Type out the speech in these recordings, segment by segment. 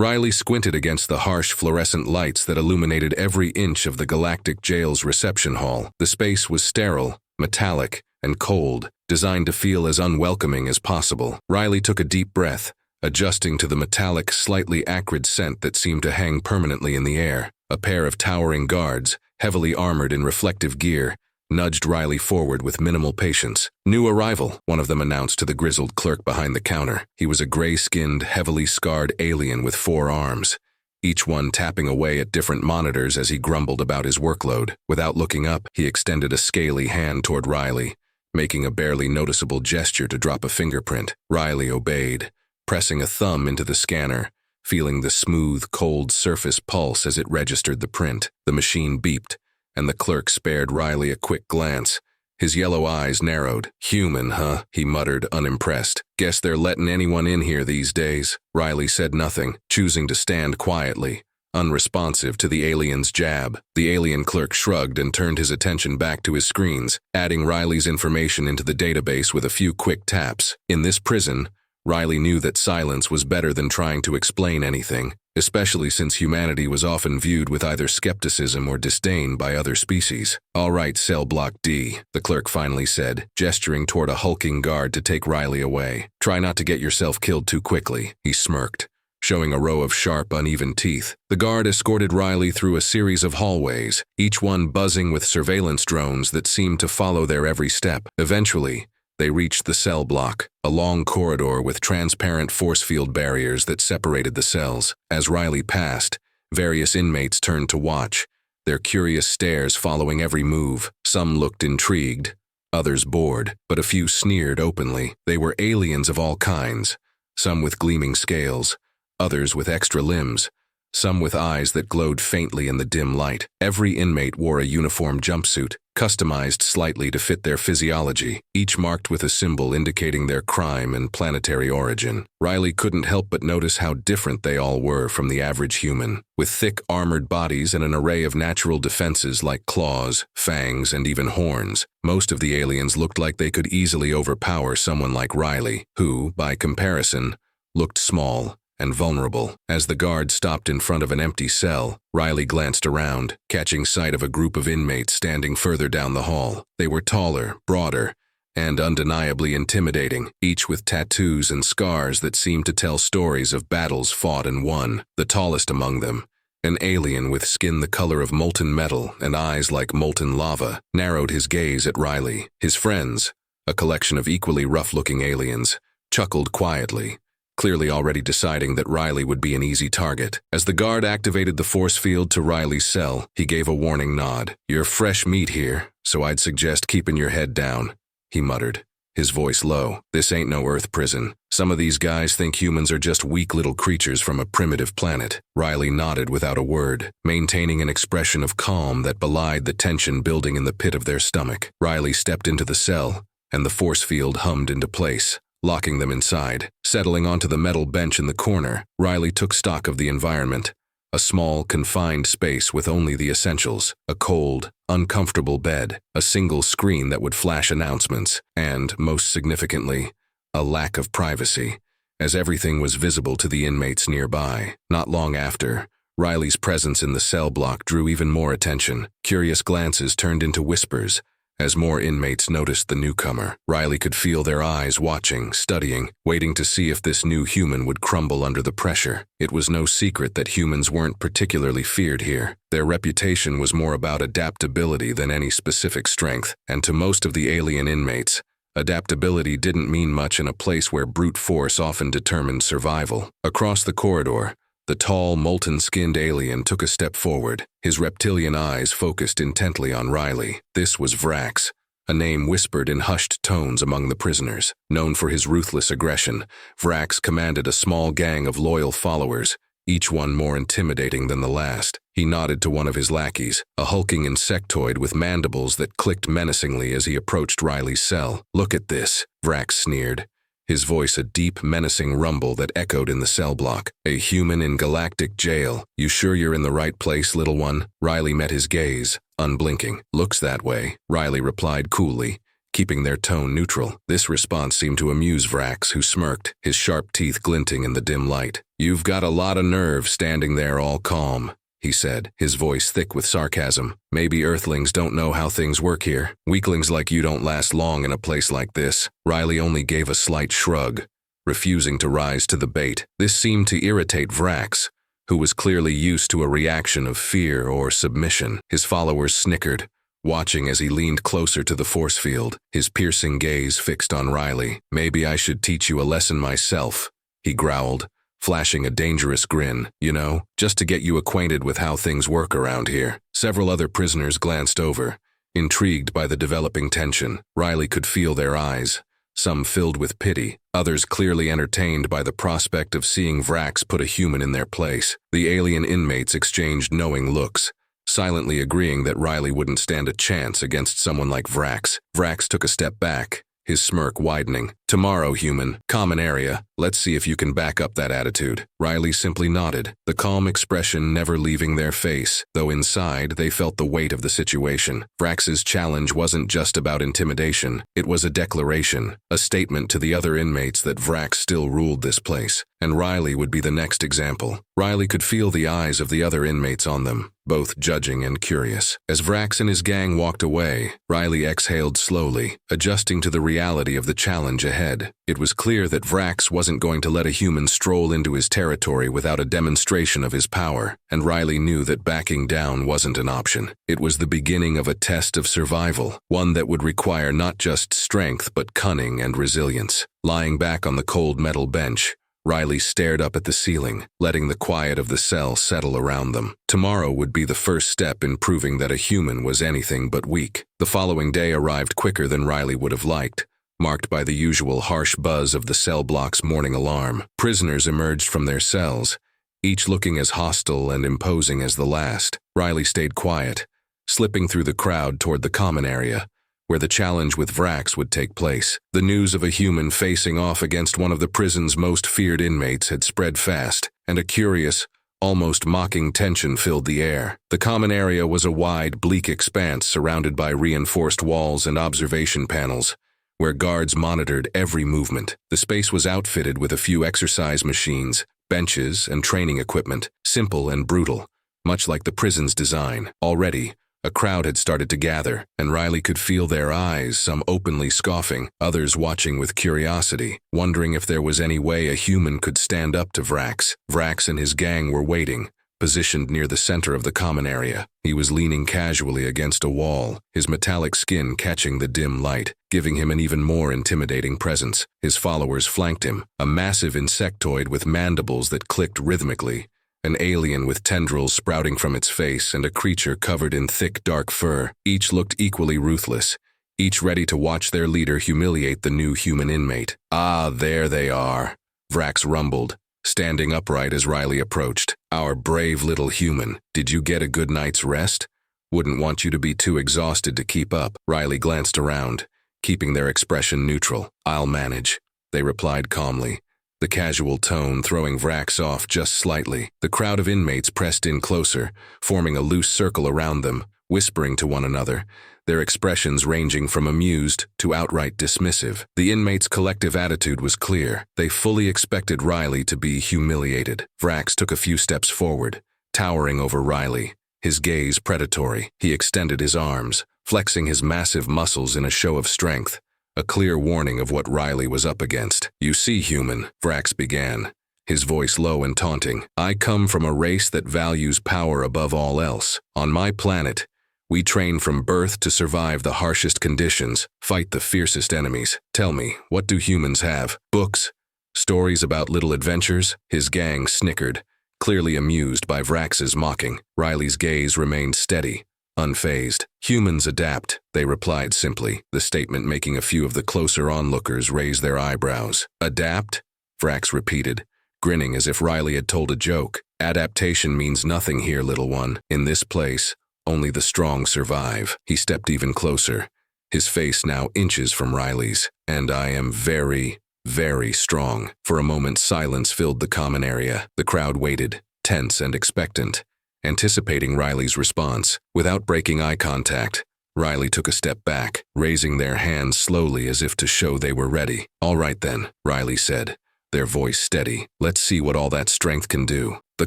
Riley squinted against the harsh fluorescent lights that illuminated every inch of the Galactic jail's reception hall. The space was sterile, metallic, and cold, designed to feel as unwelcoming as possible. Riley took a deep breath, adjusting to the metallic, slightly acrid scent that seemed to hang permanently in the air. A pair of towering guards, heavily armored in reflective gear, nudged Riley forward with minimal patience. "New arrival," one of them announced to the grizzled clerk behind the counter. He was a gray-skinned, heavily scarred alien with 4 arms, each one tapping away at different monitors as he grumbled about his workload. Without looking up, he extended a scaly hand toward Riley, making a barely noticeable gesture to drop a fingerprint. Riley obeyed, pressing a thumb into the scanner, feeling the smooth, cold surface pulse as it registered the print. The machine beeped, and the clerk spared Riley a quick glance. His yellow eyes narrowed. "Human, huh?" he muttered, unimpressed. "Guess they're letting anyone in here these days." Riley said nothing, choosing to stand quietly, unresponsive to the alien's jab. The alien clerk shrugged and turned his attention back to his screens, adding Riley's information into the database with a few quick taps. In this prison, Riley knew that silence was better than trying to explain anything, especially since humanity was often viewed with either skepticism or disdain by other species. "All right, cell block D," the clerk finally said, gesturing toward a hulking guard to take Riley away. "Try not to get yourself killed too quickly," he smirked, showing a row of sharp, uneven teeth. The guard escorted Riley through a series of hallways, each one buzzing with surveillance drones that seemed to follow their every step. Eventually, they reached the cell block, a long corridor with transparent force field barriers that separated the cells. As Riley passed, various inmates turned to watch, their curious stares following every move. Some looked intrigued, others bored, but a few sneered openly. They were aliens of all kinds, some with gleaming scales, others with extra limbs, some with eyes that glowed faintly in the dim light. Every inmate wore a uniform jumpsuit, customized slightly to fit their physiology, each marked with a symbol indicating their crime and planetary origin. Riley couldn't help but notice how different they all were from the average human. With thick, armored bodies and an array of natural defenses like claws, fangs, and even horns, most of the aliens looked like they could easily overpower someone like Riley, who, by comparison, looked small and vulnerable. As the guard stopped in front of an empty cell, Riley glanced around, catching sight of a group of inmates standing further down the hall. They were taller, broader, and undeniably intimidating, each with tattoos and scars that seemed to tell stories of battles fought and won. The tallest among them, an alien with skin the color of molten metal and eyes like molten lava, narrowed his gaze at Riley. His friends, a collection of equally rough-looking aliens, chuckled quietly, clearly already deciding that Riley would be an easy target. As the guard activated the force field to Riley's cell, he gave a warning nod. "You're fresh meat here, so I'd suggest keeping your head down," he muttered, his voice low. "This ain't no Earth prison. Some of these guys think humans are just weak little creatures from a primitive planet." Riley nodded without a word, maintaining an expression of calm that belied the tension building in the pit of their stomach. Riley stepped into the cell, and the force field hummed into place, locking them inside. Settling onto the metal bench in the corner, Riley took stock of the environment. A small, confined space with only the essentials, a cold, uncomfortable bed, a single screen that would flash announcements, and, most significantly, a lack of privacy, as everything was visible to the inmates nearby. Not long after, Riley's presence in the cell block drew even more attention. Curious glances turned into whispers, as more inmates noticed the newcomer. Riley could feel their eyes watching, studying, waiting to see if this new human would crumble under the pressure. It was no secret that humans weren't particularly feared here. Their reputation was more about adaptability than any specific strength, and to most of the alien inmates, adaptability didn't mean much in a place where brute force often determined survival. Across the corridor, the tall, molten-skinned alien took a step forward, his reptilian eyes focused intently on Riley. This was Vrax, a name whispered in hushed tones among the prisoners. Known for his ruthless aggression, Vrax commanded a small gang of loyal followers, each one more intimidating than the last. He nodded to one of his lackeys, a hulking insectoid with mandibles that clicked menacingly as he approached Riley's cell. "Look at this," Vrax sneered, his voice a deep, menacing rumble that echoed in the cell block. "A human in Galactic jail. You sure you're in the right place, little one?" Riley met his gaze, unblinking. "Looks that way," Riley replied coolly, keeping their tone neutral. This response seemed to amuse Vrax, who smirked, his sharp teeth glinting in the dim light. "You've got a lot of nerve standing there all calm," he said, his voice thick with sarcasm. "Maybe Earthlings don't know how things work here. Weaklings like you don't last long in a place like this." Riley only gave a slight shrug, refusing to rise to the bait. This seemed to irritate Vrax, who was clearly used to a reaction of fear or submission. His followers snickered, watching as he leaned closer to the force field, his piercing gaze fixed on Riley. "Maybe I should teach you a lesson myself," he growled, flashing a dangerous grin. "You know, just to get you acquainted with how things work around here." Several other prisoners glanced over, intrigued by the developing tension. Riley could feel their eyes, some filled with pity, others clearly entertained by the prospect of seeing Vrax put a human in their place. The alien inmates exchanged knowing looks, silently agreeing that Riley wouldn't stand a chance against someone like Vrax. Vrax took a step back, his smirk widening. "Tomorrow, human. Common area. Let's see if you can back up that attitude." Riley simply nodded, the calm expression never leaving their face, though inside they felt the weight of the situation. Vrax's challenge wasn't just about intimidation. It was a declaration, a statement to the other inmates that Vrax still ruled this place, and Riley would be the next example. Riley could feel the eyes of the other inmates on them, both judging and curious. As Vrax and his gang walked away, Riley exhaled slowly, adjusting to the reality of the challenge ahead. It was clear that Vrax wasn't going to let a human stroll into his territory without a demonstration of his power, and Riley knew that backing down wasn't an option. It was the beginning of a test of survival, one that would require not just strength but cunning and resilience. Lying back on the cold metal bench, Riley stared up at the ceiling, letting the quiet of the cell settle around them. Tomorrow would be the first step in proving that a human was anything but weak. The following day arrived quicker than Riley would have liked, marked by the usual harsh buzz of the cell block's morning alarm. Prisoners emerged from their cells, each looking as hostile and imposing as the last. Riley stayed quiet, slipping through the crowd toward the common area, where the challenge with Vrax would take place. The news of a human facing off against one of the prison's most feared inmates had spread fast, and a curious, almost mocking tension filled the air. The common area was a wide, bleak expanse surrounded by reinforced walls and observation panels, where guards monitored every movement. The space was outfitted with a few exercise machines, benches, and training equipment, simple and brutal, much like the prison's design. Already, a crowd had started to gather, and Riley could feel their eyes, some openly scoffing, others watching with curiosity, wondering if there was any way a human could stand up to Vrax. Vrax and his gang were waiting, positioned near the center of the common area. He was leaning casually against a wall, his metallic skin catching the dim light, giving him an even more intimidating presence. His followers flanked him, a massive insectoid with mandibles that clicked rhythmically, an alien with tendrils sprouting from its face, and a creature covered in thick, dark fur. Each looked equally ruthless, each ready to watch their leader humiliate the new human inmate. "Ah, there they are," Vrax rumbled, standing upright as Riley approached. "Our brave little human. Did you get a good night's rest? Wouldn't want you to be too exhausted to keep up." Riley glanced around, keeping their expression neutral. "I'll manage," they replied calmly, the casual tone throwing Vrax off just slightly. The crowd of inmates pressed in closer, forming a loose circle around them, whispering to one another, their expressions ranging from amused to outright dismissive. The inmates' collective attitude was clear. They fully expected Riley to be humiliated. Vrax took a few steps forward, towering over Riley, his gaze predatory. He extended his arms, flexing his massive muscles in a show of strength, a clear warning of what Riley was up against. "You see, human," Vrax began, his voice low and taunting, "I come from a race that values power above all else. On my planet, we train from birth to survive the harshest conditions, fight the fiercest enemies. Tell me, what do humans have? Books? Stories about little adventures?" His gang snickered, clearly amused by Vrax's mocking. Riley's gaze remained steady, unfazed. "Humans adapt," they replied simply, the statement making a few of the closer onlookers raise their eyebrows. "Adapt?" Vrax repeated, grinning as if Riley had told a joke. "Adaptation means nothing here, little one. In this place, only the strong survive." He stepped even closer, his face now inches from Riley's. "And I am very, very strong." For a moment, silence filled the common area. The crowd waited, tense and expectant, anticipating Riley's response. Without breaking eye contact, Riley took a step back, raising their hands slowly as if to show they were ready. "All right then," Riley said, their voice steady. "Let's see what all that strength can do." The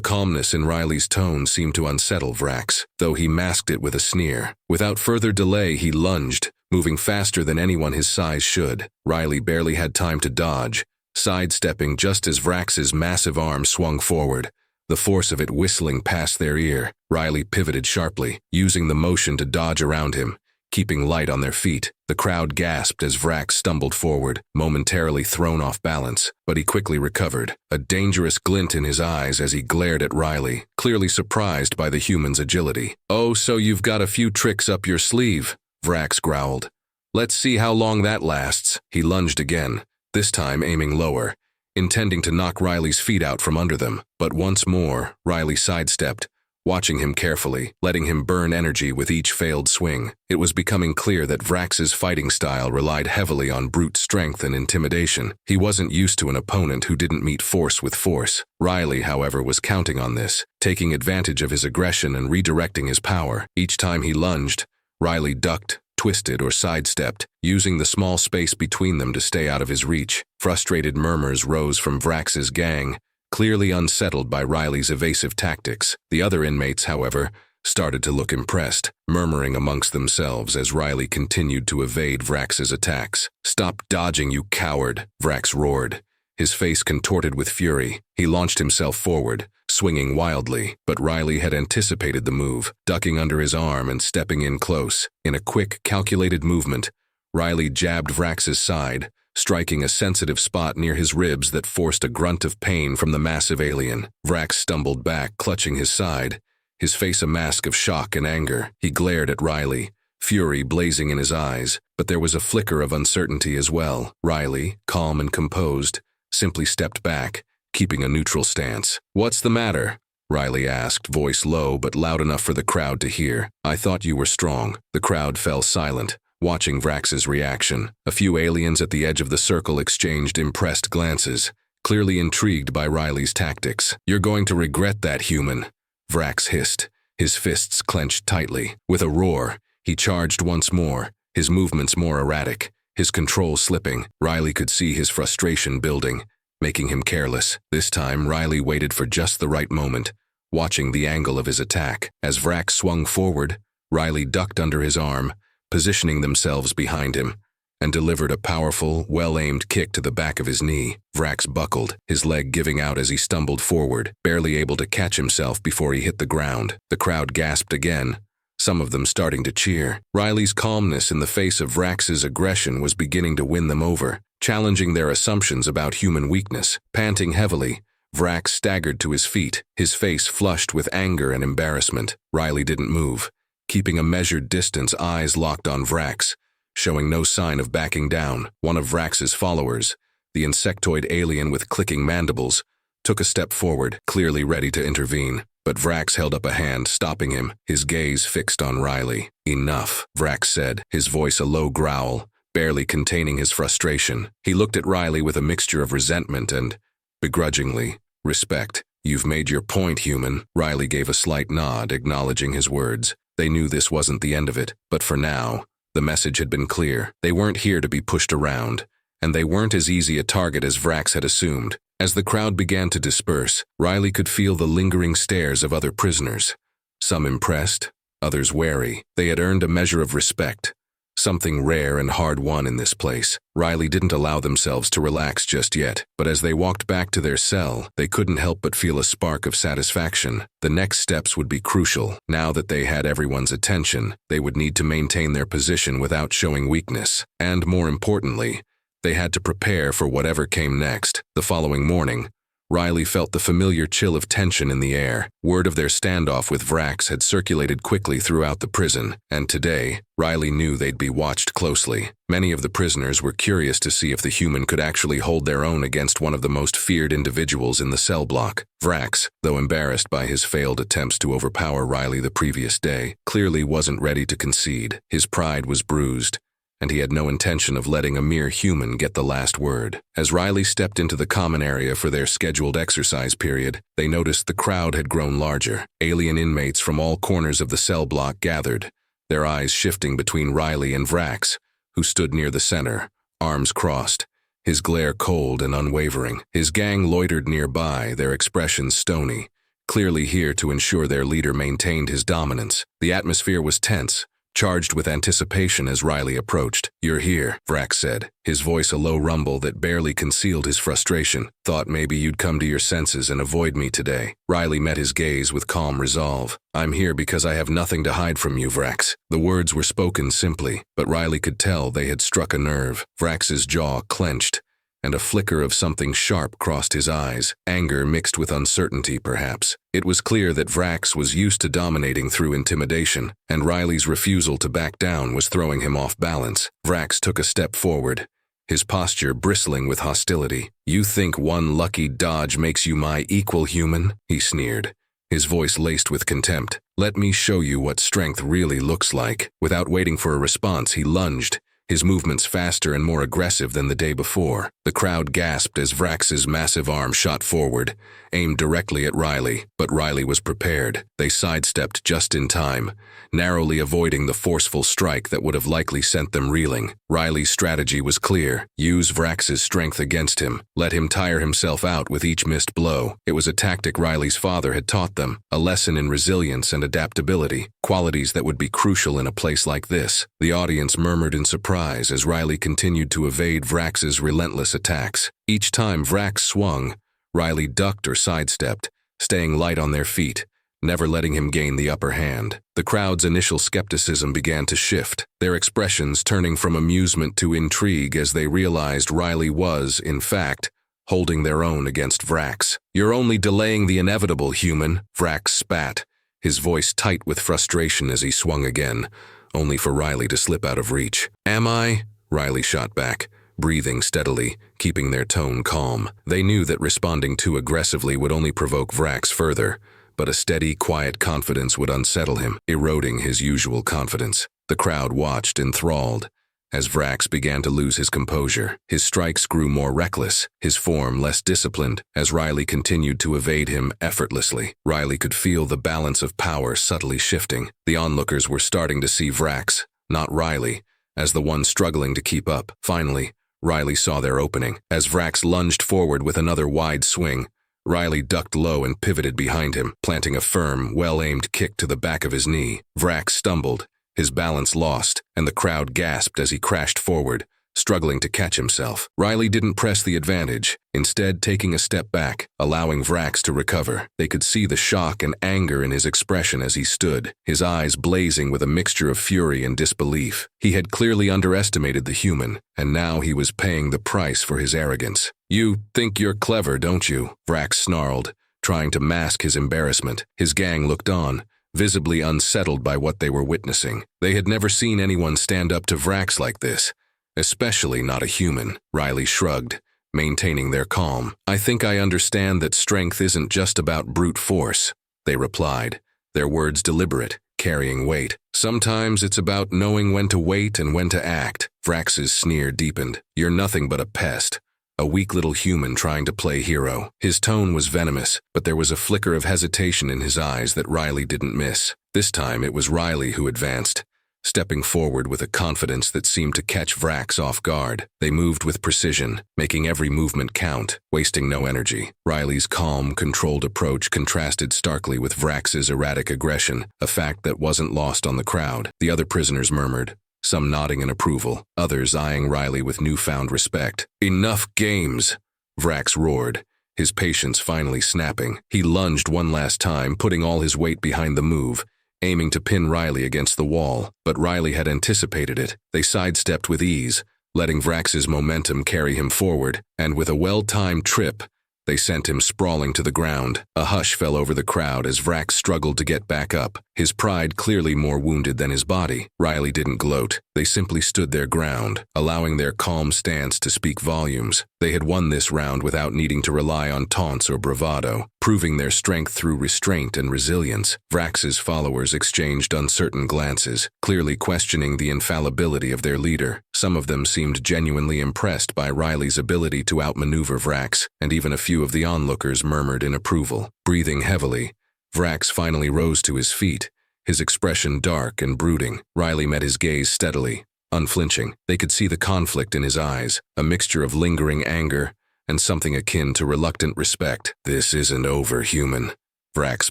calmness in Riley's tone seemed to unsettle Vrax, though he masked it with a sneer. Without further delay, he lunged, moving faster than anyone his size should. Riley barely had time to dodge, sidestepping just as Vrax's massive arm swung forward, the force of it whistling past their ear. Riley pivoted sharply, using the motion to dodge around him, keeping light on their feet. The crowd gasped as Vrax stumbled forward, momentarily thrown off balance, but he quickly recovered, a dangerous glint in his eyes as he glared at Riley, clearly surprised by the human's agility. "Oh, so you've got a few tricks up your sleeve," Vrax growled. "Let's see how long that lasts." He lunged again, this time aiming lower, intending to knock Riley's feet out from under them. But once more, Riley sidestepped, watching him carefully, letting him burn energy with each failed swing. It was becoming clear that Vrax's fighting style relied heavily on brute strength and intimidation. He wasn't used to an opponent who didn't meet force with force. Riley, however, was counting on this, taking advantage of his aggression and redirecting his power. Each time he lunged, Riley ducked, twisted, or sidestepped, using the small space between them to stay out of his reach. Frustrated murmurs rose from Vrax's gang, clearly unsettled by Riley's evasive tactics. The other inmates, however, started to look impressed, murmuring amongst themselves as Riley continued to evade Vrax's attacks. "Stop dodging, you coward," Vrax roared, his face contorted with fury. He launched himself forward, swinging wildly, but Riley had anticipated the move, ducking under his arm and stepping in close. In a quick, calculated movement, Riley jabbed Vrax's side, striking a sensitive spot near his ribs that forced a grunt of pain from the massive alien. Vrax stumbled back, clutching his side, his face a mask of shock and anger. He glared at Riley, fury blazing in his eyes, but there was a flicker of uncertainty as well. Riley, calm and composed, simply stepped back, keeping a neutral stance. "What's the matter?" Riley asked, voice low but loud enough for the crowd to hear. "I thought you were strong." The crowd fell silent, watching Vrax's reaction. A few aliens at the edge of the circle exchanged impressed glances, clearly intrigued by Riley's tactics. "You're going to regret that, human," Vrax hissed, his fists clenched tightly. With a roar, he charged once more, his movements more erratic, his control slipping. Riley could see his frustration building, making him careless. This time, Riley waited for just the right moment, watching the angle of his attack. As Vrax swung forward, Riley ducked under his arm, positioning themselves behind him, and delivered a powerful, well-aimed kick to the back of his knee. Vrax buckled, his leg giving out as he stumbled forward, barely able to catch himself before he hit the ground. The crowd gasped again, some of them starting to cheer. Riley's calmness in the face of Vrax's aggression was beginning to win them over, challenging their assumptions about human weakness. Panting heavily, Vrax staggered to his feet, his face flushed with anger and embarrassment. Riley didn't move, keeping a measured distance, eyes locked on Vrax, showing no sign of backing down. One of Vrax's followers, the insectoid alien with clicking mandibles, took a step forward, clearly ready to intervene. But Vrax held up a hand, stopping him, his gaze fixed on Riley. "Enough," Vrax said, his voice a low growl, barely containing his frustration. He looked at Riley with a mixture of resentment and, begrudgingly, respect. "You've made your point, human." Riley gave a slight nod, acknowledging his words. They knew this wasn't the end of it, but for now, the message had been clear. They weren't here to be pushed around, and they weren't as easy a target as Vrax had assumed. As the crowd began to disperse, Riley could feel the lingering stares of other prisoners. Some impressed, others wary. They had earned a measure of respect, something rare and hard-won in this place. Riley didn't allow themselves to relax just yet, but as they walked back to their cell, they couldn't help but feel a spark of satisfaction. The next steps would be crucial. Now that they had everyone's attention, they would need to maintain their position without showing weakness. And more importantly, they had to prepare for whatever came next. The following morning, Riley felt the familiar chill of tension in the air. Word of their standoff with Vrax had circulated quickly throughout the prison, and today, Riley knew they'd be watched closely. Many of the prisoners were curious to see if the human could actually hold their own against one of the most feared individuals in the cell block. Vrax, though embarrassed by his failed attempts to overpower Riley the previous day, clearly wasn't ready to concede. His pride was bruised, and he had no intention of letting a mere human get the last word. As Riley stepped into the common area for their scheduled exercise period, they noticed the crowd had grown larger. Alien inmates from all corners of the cell block gathered, their eyes shifting between Riley and Vrax, who stood near the center, arms crossed, his glare cold and unwavering. His gang loitered nearby, their expressions stony, clearly here to ensure their leader maintained his dominance. The atmosphere was tense, charged with anticipation as Riley approached. "You're here," Vrax said, his voice a low rumble that barely concealed his frustration. "Thought maybe you'd come to your senses and avoid me today." Riley met his gaze with calm resolve. "I'm here because I have nothing to hide from you, Vrax." The words were spoken simply, but Riley could tell they had struck a nerve. Vrax's jaw clenched, and a flicker of something sharp crossed his eyes, anger mixed with uncertainty, perhaps. It was clear that Vrax was used to dominating through intimidation, and Riley's refusal to back down was throwing him off balance. Vrax took a step forward, his posture bristling with hostility. "You think one lucky dodge makes you my equal human?" he sneered, his voice laced with contempt. "Let me show you what strength really looks like." Without waiting for a response, he lunged, his movements faster and more aggressive than the day before. The crowd gasped as Vrax's massive arm shot forward, aimed directly at Riley, but Riley was prepared. They sidestepped just in time, narrowly avoiding the forceful strike that would have likely sent them reeling. Riley's strategy was clear: use Vrax's strength against him, let him tire himself out with each missed blow. It was a tactic Riley's father had taught them, a lesson in resilience and adaptability, qualities that would be crucial in a place like this. The audience murmured in surprise as Riley continued to evade Vrax's relentless attacks. Each time Vrax swung, Riley ducked or sidestepped, staying light on their feet, never letting him gain the upper hand. The crowd's initial skepticism began to shift, their expressions turning from amusement to intrigue as they realized Riley was, in fact, holding their own against Vrax. "You're only delaying the inevitable, human," Vrax spat, his voice tight with frustration as he swung again, only for Riley to slip out of reach. "Am I?" Riley shot back, breathing steadily, keeping their tone calm. They knew that responding too aggressively would only provoke Vrax further, but a steady, quiet confidence would unsettle him, eroding his usual confidence. The crowd watched enthralled as Vrax began to lose his composure. His strikes grew more reckless, his form less disciplined, as Riley continued to evade him effortlessly. Riley could feel the balance of power subtly shifting. The onlookers were starting to see Vrax, not Riley, as the one struggling to keep up. Finally, Riley saw their opening. As Vrax lunged forward with another wide swing, Riley ducked low and pivoted behind him, planting a firm, well-aimed kick to the back of his knee. Vrax stumbled, his balance lost, and the crowd gasped as he crashed forward, struggling to catch himself. Riley didn't press the advantage, instead taking a step back, allowing Vrax to recover. They could see the shock and anger in his expression as he stood, his eyes blazing with a mixture of fury and disbelief. He had clearly underestimated the human, and now he was paying the price for his arrogance. "You think you're clever, don't you?" Vrax snarled, trying to mask his embarrassment. His gang looked on, visibly unsettled by what they were witnessing. They had never seen anyone stand up to Vrax like this, especially not a human. Riley shrugged, maintaining their calm. "I think I understand that strength isn't just about brute force," they replied, their words deliberate, carrying weight. "Sometimes it's about knowing when to wait and when to act." Vrax's sneer deepened. "You're nothing but a pest, a weak little human trying to play hero." His tone was venomous, but there was a flicker of hesitation in his eyes that Riley didn't miss. This time it was Riley who advanced, stepping forward with a confidence that seemed to catch Vrax off guard. They moved with precision, making every movement count, wasting no energy. Riley's calm, controlled approach contrasted starkly with Vrax's erratic aggression, a fact that wasn't lost on the crowd. The other prisoners murmured, some nodding in approval, others eyeing Riley with newfound respect. "Enough games!" Vrax roared, his patience finally snapping. He lunged one last time, putting all his weight behind the move, aiming to pin Riley against the wall, but Riley had anticipated it. They sidestepped with ease, letting Vrax's momentum carry him forward, and with a well-timed trip, they sent him sprawling to the ground. A hush fell over the crowd as Vrax struggled to get back up, his pride clearly more wounded than his body. Riley didn't gloat. They simply stood their ground, allowing their calm stance to speak volumes. They had won this round without needing to rely on taunts or bravado, proving their strength through restraint and resilience. Vrax's followers exchanged uncertain glances, clearly questioning the infallibility of their leader. Some of them seemed genuinely impressed by Riley's ability to outmaneuver Vrax, and even a few of the onlookers murmured in approval. Breathing heavily, Vrax finally rose to his feet, his expression dark and brooding. Riley met his gaze steadily, unflinching. They could see the conflict in his eyes, a mixture of lingering anger and something akin to reluctant respect. "This isn't over, human," Vrax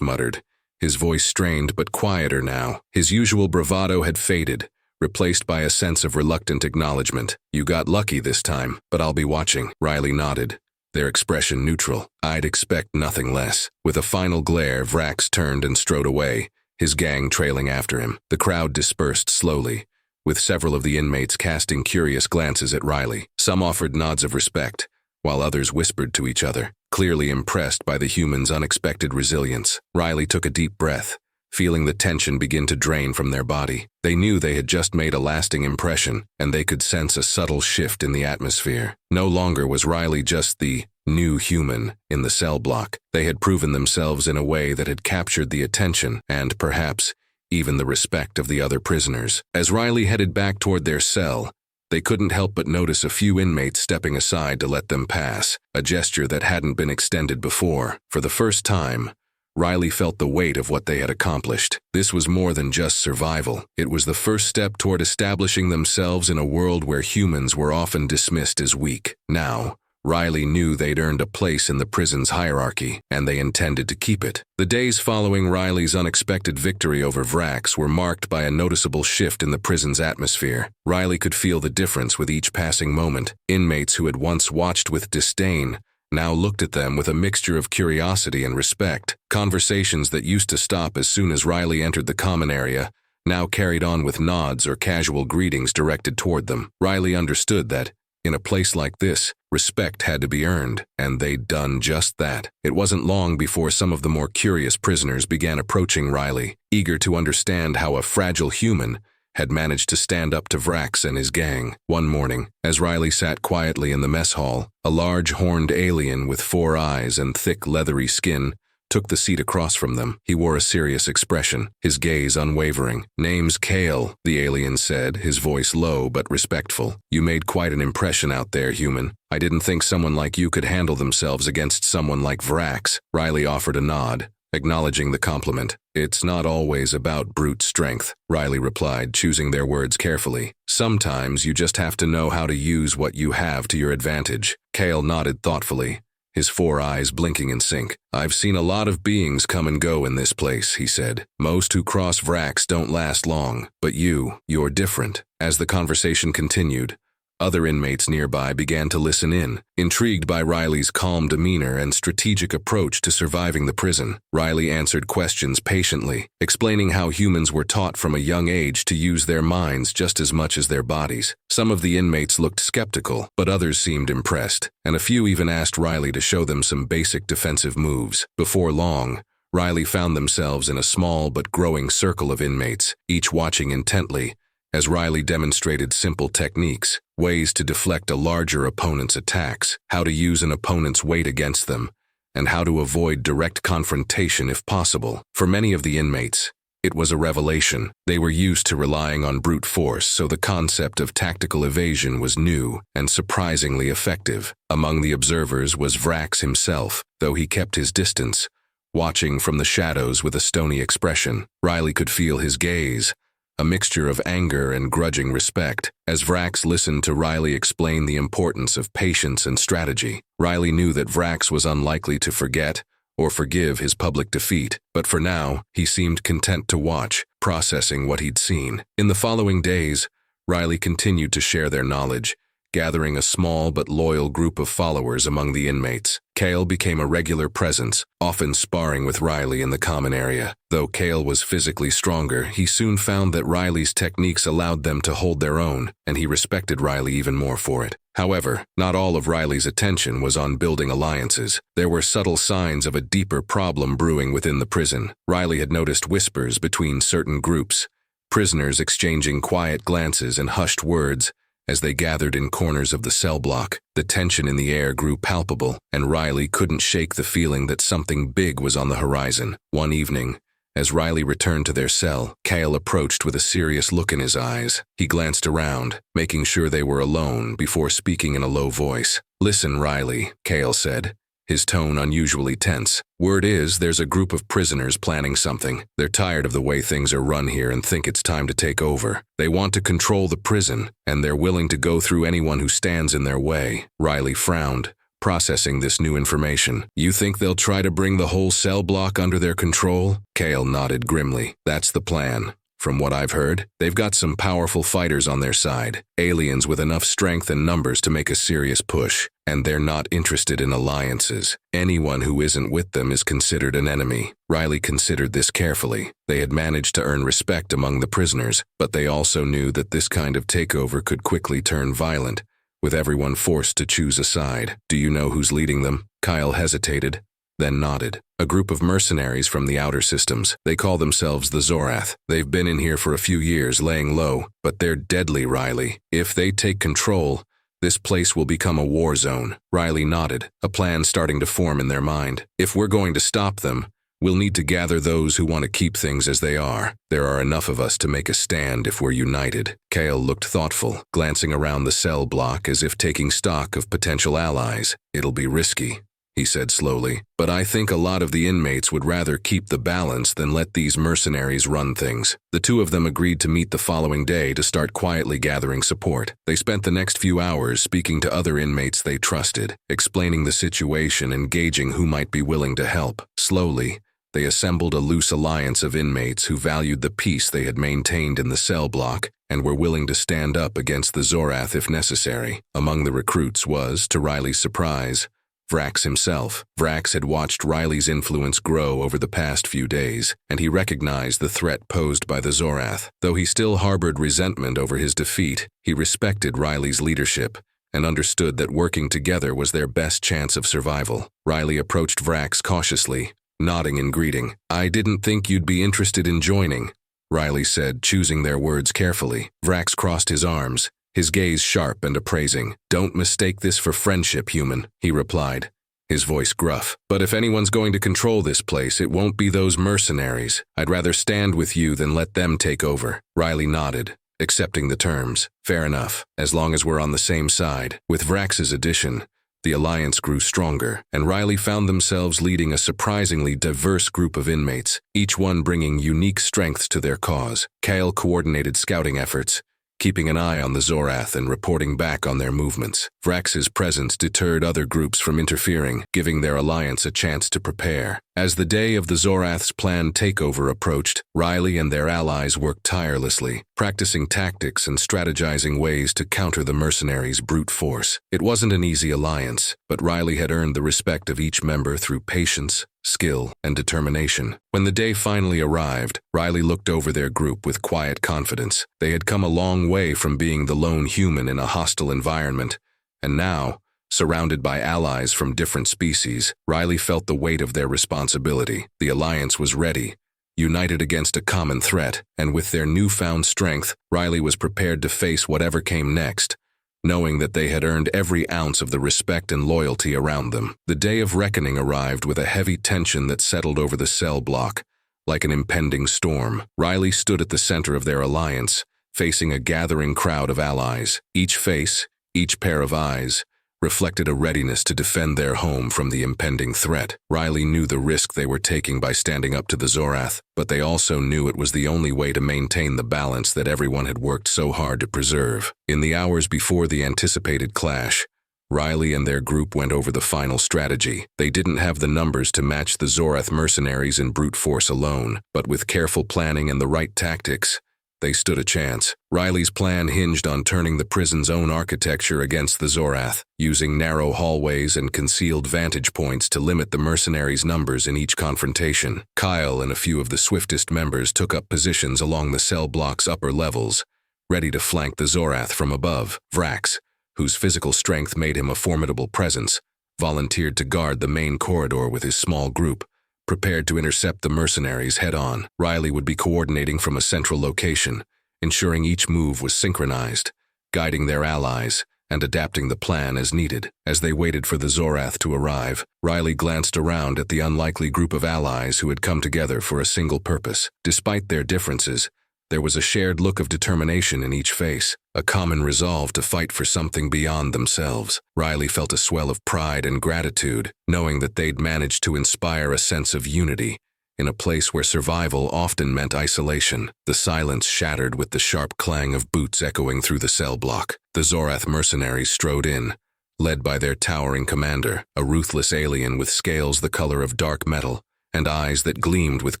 muttered, his voice strained but quieter now. His usual bravado had faded, replaced by a sense of reluctant acknowledgement. "You got lucky this time, but I'll be watching." Riley nodded, their expression neutral. "I'd expect nothing less." With a final glare, Vrax turned and strode away, his gang trailing after him. The crowd dispersed slowly, with several of the inmates casting curious glances at Riley. Some offered nods of respect, while others whispered to each other, clearly impressed by the human's unexpected resilience. Riley took a deep breath, feeling the tension begin to drain from their body. They knew they had just made a lasting impression, and they could sense a subtle shift in the atmosphere. No longer was Riley just the new human in the cell block. They had proven themselves in a way that had captured the attention and, perhaps, even the respect of the other prisoners. As Riley headed back toward their cell, they couldn't help but notice a few inmates stepping aside to let them pass, a gesture that hadn't been extended before. For the first time, Riley felt the weight of what they had accomplished. This was more than just survival. It was the first step toward establishing themselves in a world where humans were often dismissed as weak. Now, Riley knew they'd earned a place in the prison's hierarchy, and they intended to keep it. The days following Riley's unexpected victory over Vrax were marked by a noticeable shift in the prison's atmosphere. Riley could feel the difference with each passing moment. Inmates who had once watched with disdain now looked at them with a mixture of curiosity and respect. Conversations that used to stop as soon as Riley entered the common area now carried on with nods or casual greetings directed toward them. Riley understood that, in a place like this, respect had to be earned, and they'd done just that. It wasn't long before some of the more curious prisoners began approaching Riley, eager to understand how a fragile human had managed to stand up to Vrax and his gang. One morning, as Riley sat quietly in the mess hall, a large horned alien with 4 eyes and thick leathery skin took the seat across from them. He wore a serious expression, his gaze unwavering. "Name's Kale," the alien said, his voice low but respectful. "You made quite an impression out there, human. I didn't think someone like you could handle themselves against someone like Vrax." Riley offered a nod, acknowledging the compliment. "It's not always about brute strength," Riley replied, choosing their words carefully. "Sometimes you just have to know how to use what you have to your advantage." Kale nodded thoughtfully, his 4 eyes blinking in sync. "I've seen a lot of beings come and go in this place," he said. "Most who cross Vrax don't last long, but you're different." As the conversation continued, other inmates nearby began to listen in, intrigued by Riley's calm demeanor and strategic approach to surviving the prison. Riley answered questions patiently, explaining how humans were taught from a young age to use their minds just as much as their bodies. Some of the inmates looked skeptical, but others seemed impressed, and a few even asked Riley to show them some basic defensive moves. Before long, Riley found themselves in a small but growing circle of inmates, each watching intently, as Riley demonstrated simple techniques, ways to deflect a larger opponent's attacks, how to use an opponent's weight against them, and how to avoid direct confrontation if possible. For many of the inmates, it was a revelation. They were used to relying on brute force, so the concept of tactical evasion was new and surprisingly effective. Among the observers was Vrax himself, though he kept his distance, watching from the shadows with a stony expression. Riley could feel his gaze, a mixture of anger and grudging respect, as Vrax listened to Riley explain the importance of patience and strategy. Riley knew that Vrax was unlikely to forget or forgive his public defeat, but for now, he seemed content to watch, processing what he'd seen. In the following days, Riley continued to share their knowledge, gathering a small but loyal group of followers among the inmates. Kale became a regular presence, often sparring with Riley in the common area. Though Kale was physically stronger, he soon found that Riley's techniques allowed them to hold their own, and he respected Riley even more for it. However, not all of Riley's attention was on building alliances. There were subtle signs of a deeper problem brewing within the prison. Riley had noticed whispers between certain groups, prisoners exchanging quiet glances and hushed words as they gathered in corners of the cell block. The tension in the air grew palpable, and Riley couldn't shake the feeling that something big was on the horizon. One evening, as Riley returned to their cell, Kale approached with a serious look in his eyes. He glanced around, making sure they were alone before speaking in a low voice. "Listen, Riley," Kale said, his tone unusually tense. "Word is, there's a group of prisoners planning something. They're tired of the way things are run here and think it's time to take over. They want to control the prison, and they're willing to go through anyone who stands in their way." Riley frowned, processing this new information. "You think they'll try to bring the whole cell block under their control?" Kale nodded grimly. "That's the plan. From what I've heard, they've got some powerful fighters on their side, aliens with enough strength and numbers to make a serious push, and they're not interested in alliances. Anyone who isn't with them is considered an enemy." Riley considered this carefully. They had managed to earn respect among the prisoners, but they also knew that this kind of takeover could quickly turn violent, with everyone forced to choose a side. "Do you know who's leading them?" Kyle hesitated, then nodded. "A group of mercenaries from the outer systems. They call themselves the Zorath. They've been in here for a few years, laying low, but they're deadly, Riley. If they take control, this place will become a war zone." Riley nodded, a plan starting to form in their mind. "If we're going to stop them, we'll need to gather those who want to keep things as they are. There are enough of us to make a stand if we're united." Kale looked thoughtful, glancing around the cell block as if taking stock of potential allies. "It'll be risky," he said slowly, "but I think a lot of the inmates would rather keep the balance than let these mercenaries run things." The two of them agreed to meet the following day to start quietly gathering support. They spent the next few hours speaking to other inmates they trusted, explaining the situation and gauging who might be willing to help. Slowly, they assembled a loose alliance of inmates who valued the peace they had maintained in the cell block and were willing to stand up against the Zorath if necessary. Among the recruits was, to Riley's surprise, Vrax himself. Vrax had watched Riley's influence grow over the past few days, and he recognized the threat posed by the Zorath. Though he still harbored resentment over his defeat, he respected Riley's leadership and understood that working together was their best chance of survival. Riley approached Vrax cautiously, nodding in greeting. "I didn't think you'd be interested in joining," Riley said, choosing their words carefully. Vrax crossed his arms, his gaze sharp and appraising. "Don't mistake this for friendship, human," he replied, his voice gruff. "But if anyone's going to control this place, it won't be those mercenaries. I'd rather stand with you than let them take over." Riley nodded, accepting the terms. "Fair enough, as long as we're on the same side." With Vrax's addition, the alliance grew stronger, and Riley found themselves leading a surprisingly diverse group of inmates, each one bringing unique strengths to their cause. Kale coordinated scouting efforts, keeping an eye on the Zorath and reporting back on their movements. Vrax's presence deterred other groups from interfering, giving their alliance a chance to prepare. As the day of the Zorath's planned takeover approached, Riley and their allies worked tirelessly, practicing tactics and strategizing ways to counter the mercenaries' brute force. It wasn't an easy alliance, but Riley had earned the respect of each member through patience, skill, and determination. When the day finally arrived, Riley looked over their group with quiet confidence. They had come a long way from being the lone human in a hostile environment, and now, surrounded by allies from different species, Riley felt the weight of their responsibility. The alliance was ready, united against a common threat, and with their newfound strength, Riley was prepared to face whatever came next, knowing that they had earned every ounce of the respect and loyalty around them. The day of reckoning arrived with a heavy tension that settled over the cell block, like an impending storm. Riley stood at the center of their alliance, facing a gathering crowd of allies. Each face, each pair of eyes, reflected a readiness to defend their home from the impending threat. Riley knew the risk they were taking by standing up to the Zorath, but they also knew it was the only way to maintain the balance that everyone had worked so hard to preserve. In the hours before the anticipated clash, Riley and their group went over the final strategy. They didn't have the numbers to match the Zorath mercenaries in brute force alone, but with careful planning and the right tactics, they stood a chance. Riley's plan hinged on turning the prison's own architecture against the Zorath, using narrow hallways and concealed vantage points to limit the mercenaries' numbers in each confrontation. Kyle and a few of the swiftest members took up positions along the cell block's upper levels, ready to flank the Zorath from above. Vrax, whose physical strength made him a formidable presence, volunteered to guard the main corridor with his small group, prepared to intercept the mercenaries head-on. Riley would be coordinating from a central location, ensuring each move was synchronized, guiding their allies, and adapting the plan as needed. As they waited for the Zorath to arrive, Riley glanced around at the unlikely group of allies who had come together for a single purpose. Despite their differences, There was a shared look of determination in each face, a common resolve to fight for something beyond themselves. Riley felt a swell of pride and gratitude, knowing that they'd managed to inspire a sense of unity in a place where survival often meant isolation. The silence shattered with the sharp clang of boots echoing through the cell block. The Zorath mercenaries strode in, led by their towering commander, a ruthless alien with scales the color of dark metal and eyes that gleamed with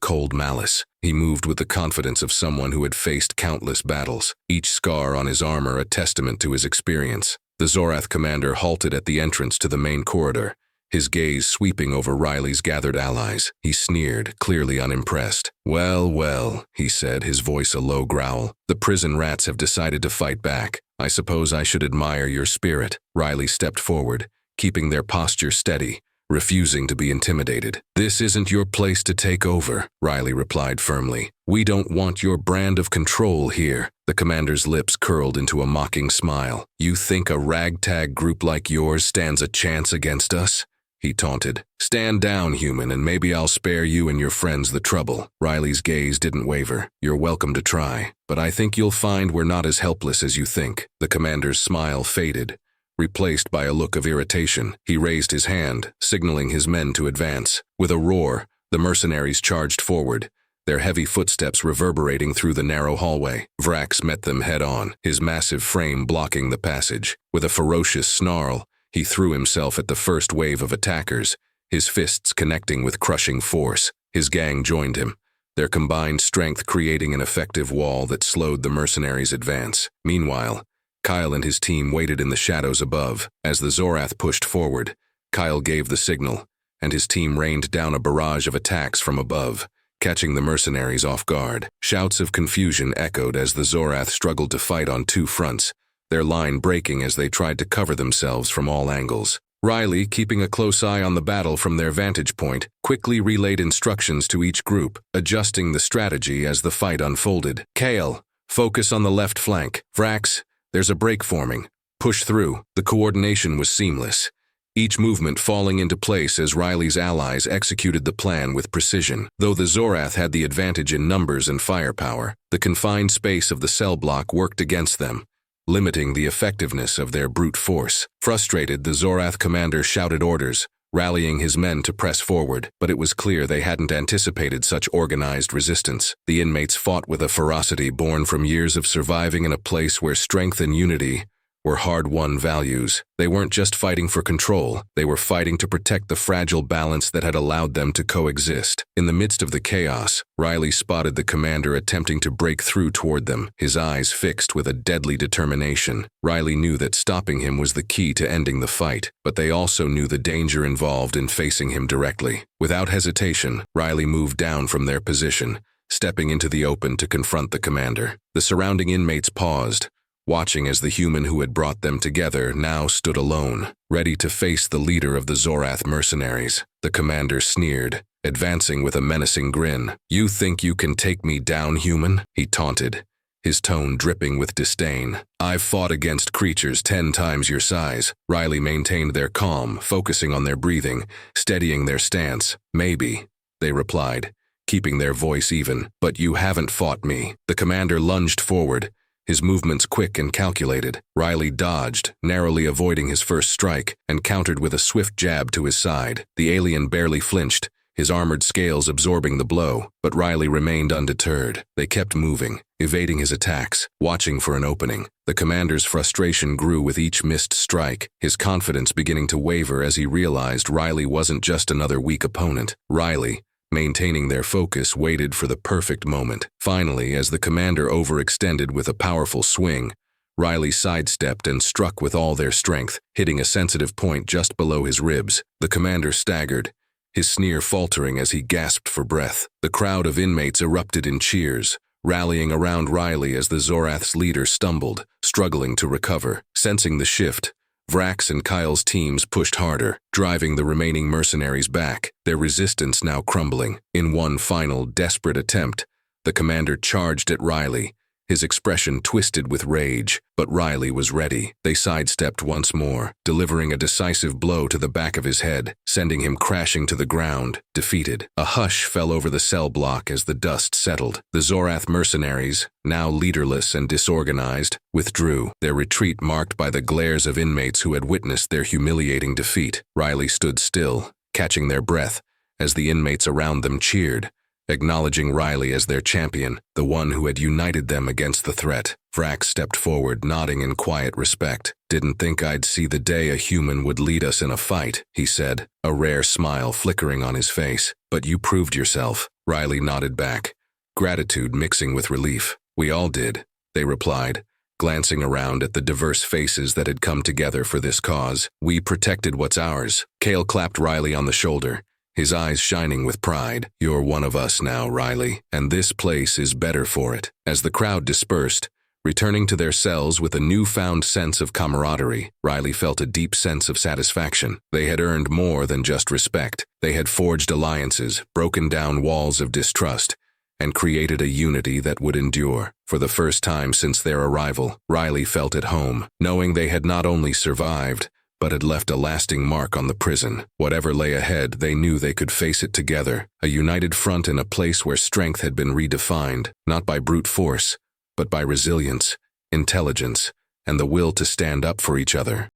cold malice. He moved with the confidence of someone who had faced countless battles, each scar on his armor a testament to his experience. The Zorath commander halted at the entrance to the main corridor, his gaze sweeping over Riley's gathered allies. He sneered, clearly unimpressed. "Well, well," he said, his voice a low growl. "The prison rats have decided to fight back. I suppose I should admire your spirit." Riley stepped forward, keeping their posture steady, refusing to be intimidated. "This isn't your place to take over," Riley replied firmly. "We don't want your brand of control here." The commander's lips curled into a mocking smile. "You think a ragtag group like yours stands a chance against us?" he taunted. "Stand down, human, and maybe I'll spare you and your friends the trouble." Riley's gaze didn't waver. "You're welcome to try, but I think you'll find we're not as helpless as you think." The commander's smile faded, replaced by a look of irritation. He raised his hand, signaling his men to advance. With a roar, the mercenaries charged forward, their heavy footsteps reverberating through the narrow hallway. Vrax met them head-on, his massive frame blocking the passage. With a ferocious snarl, he threw himself at the first wave of attackers, his fists connecting with crushing force. His gang joined him, their combined strength creating an effective wall that slowed the mercenaries' advance. Meanwhile, Kyle and his team waited in the shadows above. As the Zorath pushed forward, Kyle gave the signal, and his team rained down a barrage of attacks from above, catching the mercenaries off guard. Shouts of confusion echoed as the Zorath struggled to fight on two fronts, their line breaking as they tried to cover themselves from all angles. Riley, keeping a close eye on the battle from their vantage point, quickly relayed instructions to each group, adjusting the strategy as the fight unfolded. "Kale, focus on the left flank. Vrax, there's a break forming. Push through." The coordination was seamless, each movement falling into place as Riley's allies executed the plan with precision. Though the Zorath had the advantage in numbers and firepower, the confined space of the cell block worked against them, limiting the effectiveness of their brute force. Frustrated, the Zorath commander shouted orders, rallying his men to press forward, but it was clear they hadn't anticipated such organized resistance. The inmates fought with a ferocity born from years of surviving in a place where strength and unity were hard-won values. They weren't just fighting for control, they were fighting to protect the fragile balance that had allowed them to coexist. In the midst of the chaos, Riley spotted the commander attempting to break through toward them, his eyes fixed with a deadly determination. Riley knew that stopping him was the key to ending the fight, but they also knew the danger involved in facing him directly. Without hesitation, Riley moved down from their position, stepping into the open to confront the commander. The surrounding inmates paused, watching as the human who had brought them together now stood alone, ready to face the leader of the Zorath mercenaries. The commander sneered, advancing with a menacing grin. "You think you can take me down, human?" he taunted, his tone dripping with disdain. "I've fought against creatures 10 times your size." Riley maintained their calm, focusing on their breathing, steadying their stance. "Maybe," they replied, keeping their voice even, "but you haven't fought me." The commander lunged forward, his movements quick and calculated. Riley dodged, narrowly avoiding his first strike, and countered with a swift jab to his side. The alien barely flinched, his armored scales absorbing the blow, but Riley remained undeterred. They kept moving, evading his attacks, watching for an opening. The commander's frustration grew with each missed strike, his confidence beginning to waver as he realized Riley wasn't just another weak opponent. Riley, maintaining their focus, waited for the perfect moment. Finally, as the commander overextended with a powerful swing, Riley sidestepped and struck with all their strength, hitting a sensitive point just below his ribs. The commander staggered, his sneer faltering as he gasped for breath. The crowd of inmates erupted in cheers, rallying around Riley as the Zorath's leader stumbled, struggling to recover. Sensing the shift, Vrax and Kyle's teams pushed harder, driving the remaining mercenaries back, their resistance now crumbling. In one final, desperate attempt, the commander charged at Riley, his expression twisted with rage, but Riley was ready. They sidestepped once more, delivering a decisive blow to the back of his head, sending him crashing to the ground, defeated. A hush fell over the cell block as the dust settled. The Zorath mercenaries, now leaderless and disorganized, withdrew, their retreat marked by the glares of inmates who had witnessed their humiliating defeat. Riley stood still, catching their breath, as the inmates around them cheered, acknowledging Riley as their champion, the one who had united them against the threat. Vrax stepped forward, nodding in quiet respect. "Didn't think I'd see the day a human would lead us in a fight," he said, a rare smile flickering on his face. "But you proved yourself." Riley nodded back, gratitude mixing with relief. "We all did," they replied, glancing around at the diverse faces that had come together for this cause. "We protected what's ours." Kale clapped Riley on the shoulder, his eyes shining with pride. "You're one of us now, Riley, and this place is better for it." As the crowd dispersed, returning to their cells with a newfound sense of camaraderie, Riley felt a deep sense of satisfaction. They had earned more than just respect. They had forged alliances, broken down walls of distrust, and created a unity that would endure. For the first time since their arrival, Riley felt at home, knowing they had not only survived, but had left a lasting mark on the prison. Whatever lay ahead, they knew they could face it together, a united front in a place where strength had been redefined, not by brute force, but by resilience, intelligence, and the will to stand up for each other.